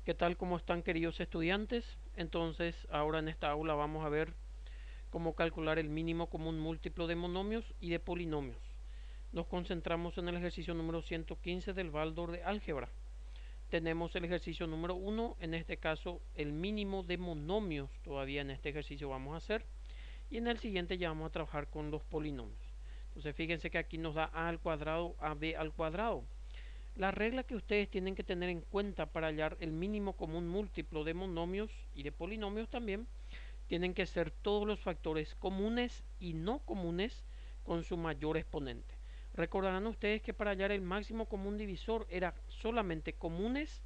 ¿Qué tal? ¿Cómo están, queridos estudiantes? Entonces, ahora en esta aula vamos a ver cómo calcular el mínimo común múltiplo de monomios y de polinomios. Nos concentramos en el ejercicio número 115 del Baldor de álgebra. Tenemos el ejercicio número 1, en este caso el mínimo de monomios, todavía en este ejercicio vamos a hacer. Y en el siguiente ya vamos a trabajar con los polinomios. Entonces, fíjense que aquí nos da a al cuadrado, ab al cuadrado. La regla que ustedes tienen que tener en cuenta para hallar el mínimo común múltiplo de monomios y de polinomios también tienen que ser todos los factores comunes y no comunes con su mayor exponente. Recordarán ustedes que para hallar el máximo común divisor era solamente comunes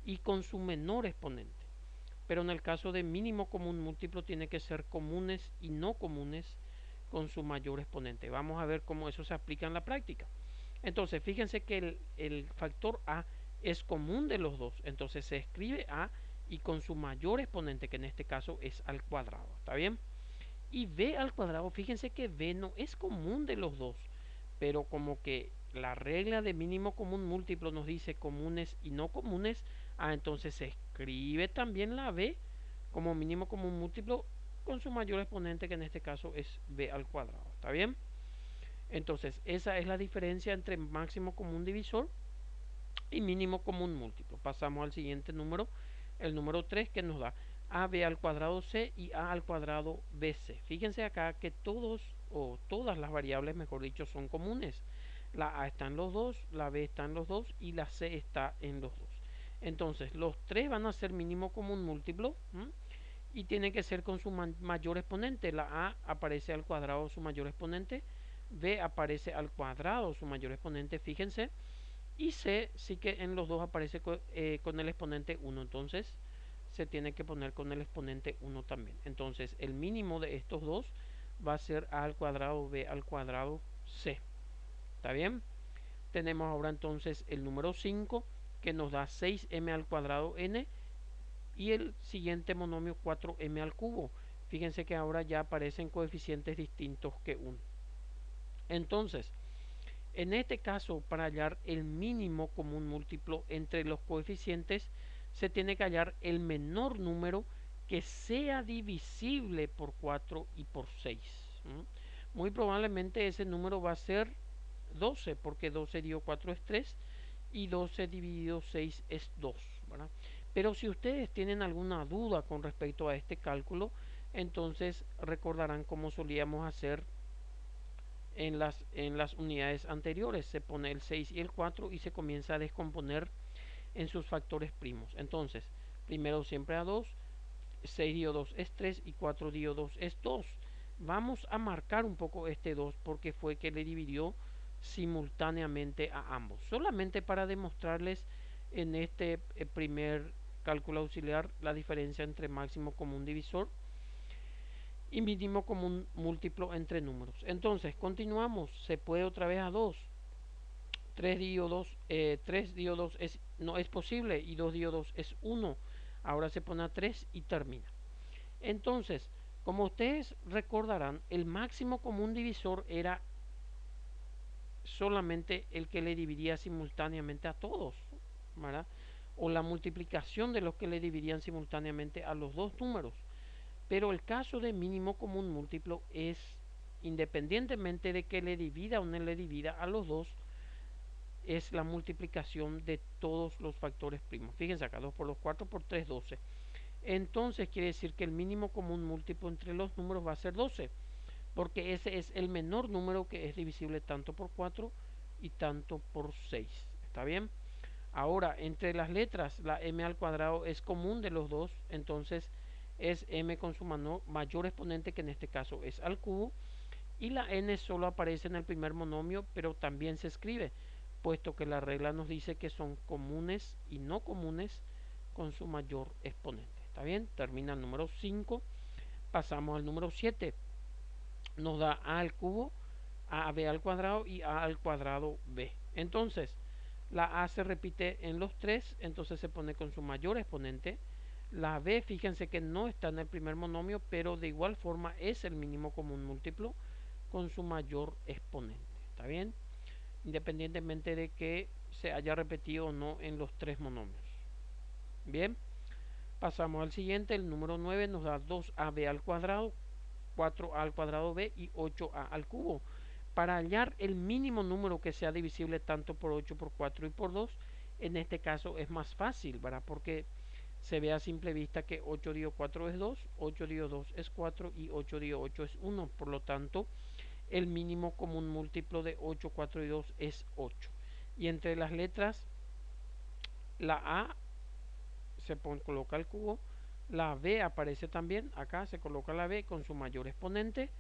y con su menor exponente. Pero en el caso de mínimo común múltiplo tiene que ser comunes y no comunes con su mayor exponente. Vamos a ver cómo eso se aplica en la práctica. Entonces, fíjense que el factor a es común de los dos. Entonces se escribe a y con su mayor exponente, que en este caso es al cuadrado. ¿Está bien? Y b al cuadrado, fíjense que b no es común de los dos. Pero como que la regla de mínimo común múltiplo nos dice comunes y no comunes, entonces se escribe también la b como mínimo común múltiplo con su mayor exponente, que en este caso es b al cuadrado. ¿Está bien? Entonces, esa es la diferencia entre máximo común divisor y mínimo común múltiplo. Pasamos al siguiente número, el número 3, que nos da ab al cuadrado c y a al cuadrado bc. Fíjense acá que todos o todas las variables, mejor dicho, son comunes. La a está en los dos, la b está en los dos y la c está en los dos. Entonces, los tres van a ser mínimo común múltiplo. Y tiene que ser con su mayor exponente. La a aparece al cuadrado su mayor exponente, b aparece al cuadrado su mayor exponente, fíjense, y c sí que en los dos aparece con el exponente 1, entonces se tiene que poner con el exponente 1 también. Entonces el mínimo de estos dos va a ser a al cuadrado b al cuadrado c. ¿Está bien? Tenemos ahora entonces el número 5, que nos da 6m al cuadrado n, y el siguiente monomio 4m al cubo. Fíjense que ahora ya aparecen coeficientes distintos que 1. Entonces, en este caso, para hallar el mínimo común múltiplo entre los coeficientes, se tiene que hallar el menor número que sea divisible por 4 y por 6. Muy probablemente ese número va a ser 12, porque 12 dividido 4 es 3 y 12 dividido 6 es 2, ¿verdad? Pero si ustedes tienen alguna duda con respecto a este cálculo, entonces recordarán cómo solíamos hacer en las unidades anteriores. Se pone el 6 y el 4 y se comienza a descomponer en sus factores primos. Entonces, primero siempre a 2, 6 dividido 2 es 3 y 4 dividido 2 es 2. Vamos a marcar un poco este 2 porque fue que le dividió simultáneamente a ambos. Solamente para demostrarles en este primer cálculo auxiliar la diferencia entre máximo común divisor y mínimo común múltiplo entre números. Entonces, continuamos. Se puede otra vez a 2. 3 dividido 2 no es posible y 2 dividido 2 es 1. Ahora se pone a 3 y termina. Entonces, como ustedes recordarán, el máximo común divisor era solamente el que le dividía simultáneamente a todos, ¿verdad? O la multiplicación de los que le dividían simultáneamente a los dos números. Pero el caso de mínimo común múltiplo es, independientemente de que le divida o no le divida a los dos, es la multiplicación de todos los factores primos. Fíjense acá, 2 por 2, 4 por 3, 12. Entonces quiere decir que el mínimo común múltiplo entre los números va a ser 12, porque ese es el menor número que es divisible tanto por 4 y tanto por 6. ¿Está bien? Ahora, entre las letras, la m al cuadrado es común de los dos, entonces es m con su mayor exponente, que en este caso es al cubo, y la n solo aparece en el primer monomio, pero también se escribe, puesto que la regla nos dice que son comunes y no comunes con su mayor exponente. ¿Está bien? Termina el número 5. Pasamos al número 7. Nos da a al cubo, ab al cuadrado y a al cuadrado b. Entonces, la a se repite en los tres, entonces se pone con su mayor exponente. La b, fíjense que no está en el primer monomio, pero de igual forma es el mínimo común múltiplo con su mayor exponente. ¿Está bien? Independientemente de que se haya repetido o no en los tres monomios. Bien, pasamos al siguiente. El número 9 nos da 2ab al cuadrado, 4a al cuadrado b y 8a al cubo. Para hallar el mínimo número que sea divisible tanto por 8, por 4 y por 2, en este caso es más fácil, ¿verdad? Porque se ve a simple vista que 8 dividido 4 es 2, 8 dividido 2 es 4 y 8 dividido 8 es 1. Por lo tanto, el mínimo común múltiplo de 8, 4 y 2 es 8. Y entre las letras, la A coloca el cubo, la B aparece también, acá se coloca la B con su mayor exponente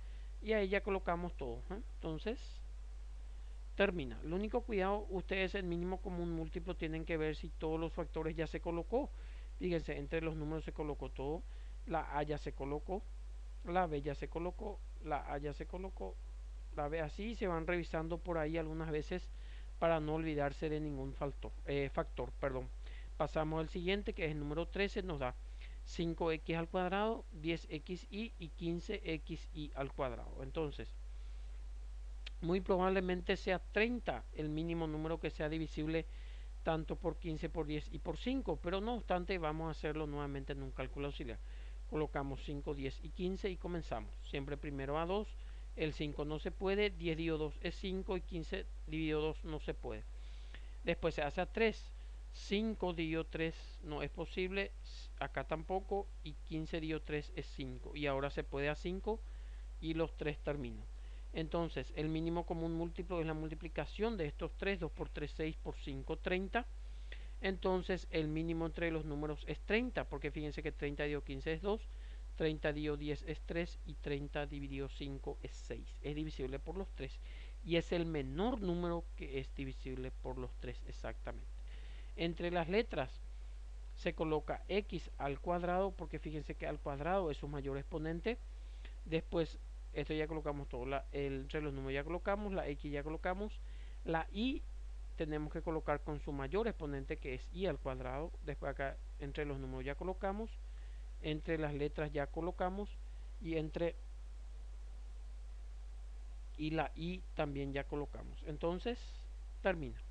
y ahí ya colocamos todo. Entonces, termina. El único cuidado, ustedes el mínimo común múltiplo tienen que ver si todos los factores ya se colocó. Fíjense, entre los números se colocó todo, la A ya se colocó, la B ya se colocó, la A ya se colocó, la B así se van revisando por ahí algunas veces para no olvidarse de ningún factor. Perdón. Pasamos al siguiente que es el número 13, nos da 5x al cuadrado, 10xy y 15xy al cuadrado. Entonces, muy probablemente sea 30 el mínimo número que sea divisible tanto por 15, por 10 y por 5, pero no obstante vamos a hacerlo nuevamente en un cálculo auxiliar. Colocamos 5, 10 y 15 y comenzamos. Siempre primero a 2, el 5 no se puede, 10 dividido 2 es 5 y 15 dividido 2 no se puede. Después se hace a 3, 5 dividido 3 no es posible, acá tampoco, y 15 dividido 3 es 5. Y ahora se puede a 5 y los 3 terminan. Entonces, el mínimo común múltiplo es la multiplicación de estos 3, 2 por 3, 6 por 5, 30. Entonces, el mínimo entre los números es 30, porque fíjense que 30 dividido 15 es 2, 30 dividido 10 es 3 y 30 dividido 5 es 6. Es divisible por los 3 y es el menor número que es divisible por los 3 exactamente. Entre las letras se coloca x al cuadrado, porque fíjense que al cuadrado es su mayor exponente. Después, esto ya colocamos todo. Entre los números ya colocamos, la x ya colocamos. La y tenemos que colocar con su mayor exponente que es y al cuadrado. Después acá entre los números ya colocamos. Entre las letras ya colocamos. Y la y también ya colocamos. Entonces, termina.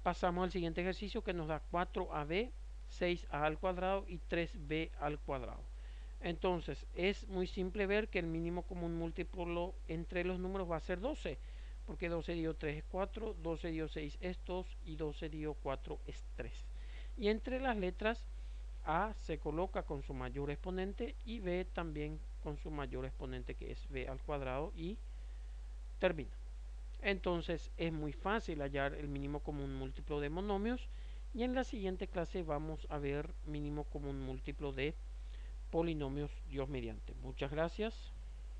Pasamos al siguiente ejercicio que nos da 4ab, 6a al cuadrado y 3b al cuadrado. Entonces, es muy simple ver que el mínimo común múltiplo entre los números va a ser 12, porque 12 dividido 3 es 4, 12 dividido 6 es 2 y 12 dividido 4 es 3. Y entre las letras, A se coloca con su mayor exponente y B también con su mayor exponente que es b al cuadrado y termina. Entonces es muy fácil hallar el mínimo común múltiplo de monomios y en la siguiente clase vamos a ver mínimo común múltiplo de polinomios, Dios mediante. Muchas gracias.